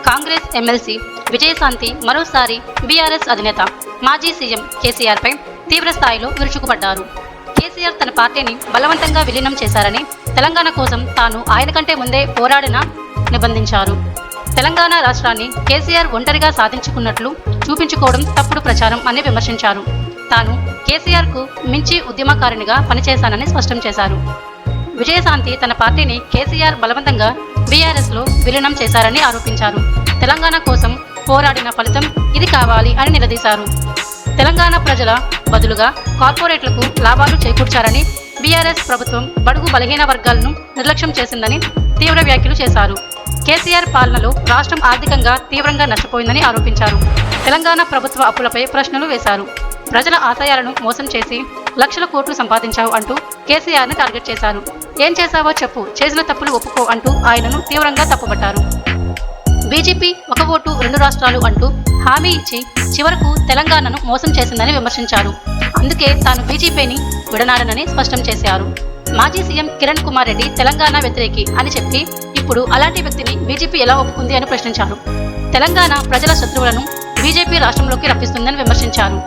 Congress MLC Vijayashanti మరోసారి BRS అధినేత మాజీ సీఎం కేసీఆర్పై తీవ్ర స్థాయిలో విరుచుకుపడ్డారు. కేసీఆర్ తన పార్టీని బలవంతంగా విలీనం చేశారని, తెలంగాణ కోసం తాను ఆయన కంటే ముందే పోరాడిన నిబంధించారు. తెలంగాణ రాష్ట్రాన్ని కేసీఆర్ ఒంటరిగా సాధించుకున్నట్లు చూపించుకోవడం తప్పుడు ప్రచారం అని విమర్శించారు. తాను కేసీఆర్కు మించి ఉద్యమకారునిగా పనిచేశానని స్పష్టం చేశారు. విజయశాంతి తన పార్టీని కేసీఆర్ బలవంతంగా బీఆర్ఎస్లో విలీనం చేశారని ఆరోపించారు. తెలంగాణ కోసం పోరాడిన ఫలితం ఇది కావాలి అని నిలదీశారు. తెలంగాణ ప్రజల బదులుగా కార్పొరేట్లకు లాభాలు చేకూర్చారని, బీఆర్ఎస్ ప్రభుత్వం బడుగు బలహీన వర్గాలను నిర్లక్ష్యం చేసిందని తీవ్ర వ్యాఖ్యలు చేశారు. కేసీఆర్ పాలనలో రాష్ట్రం ఆర్థికంగా తీవ్రంగా నష్టపోయిందని ఆరోపించారు. తెలంగాణ ప్రభుత్వ అప్పులపై ప్రశ్నలు వేశారు. ప్రజల ఆశయాలను మోసం చేసి లక్షల కోట్లు సంపాదించావు అంటూ కేసీఆర్ను టార్గెట్ చేశారు. ఏం చేశావో చెప్పు, చేసిన తప్పులు ఒప్పుకో అంటూ ఆయనను తీవ్రంగా తప్పుపట్టారు. బీజేపీ ఒక ఓటు రెండు రాష్ట్రాలు అంటూ హామీ ఇచ్చి చివరకు తెలంగాణను మోసం చేసిందని విమర్శించారు. అందుకే తాను బీజేపీని విడనాడనని స్పష్టం చేశారు. మాజీ సీఎం కిరణ్ కుమార్ రెడ్డి తెలంగాణ వ్యతిరేకి అని చెప్పి ఇప్పుడు అలాంటి వ్యక్తిని బీజేపీ ఎలా ఒప్పుకుంది అని ప్రశ్నించారు. తెలంగాణ ప్రజల శత్రువులను బీజేపీ రాష్ట్రంలోకి రప్పిస్తుందని విమర్శించారు.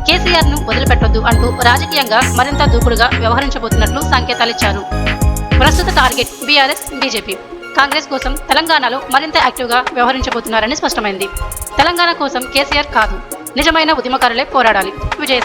కేసీఆర్ను వదిలిపెట్టొద్దు అంటూ రాజకీయంగా మరింత దూకుడుగా వ్యవహరించబోతున్నట్లు సంకేతాలిచ్చారు. ప్రస్తుత టార్గెట్ బీఆర్ఎస్, బీజేపీ. కాంగ్రెస్ కోసం తెలంగాణలో మరింత యాక్టివ్గా వ్యవహరించబోతున్నారని స్పష్టమైంది. తెలంగాణ కోసం కేసీఆర్ కాదు, నిజమైన ఉద్యమకారులే పోరాడాలి. విజయ్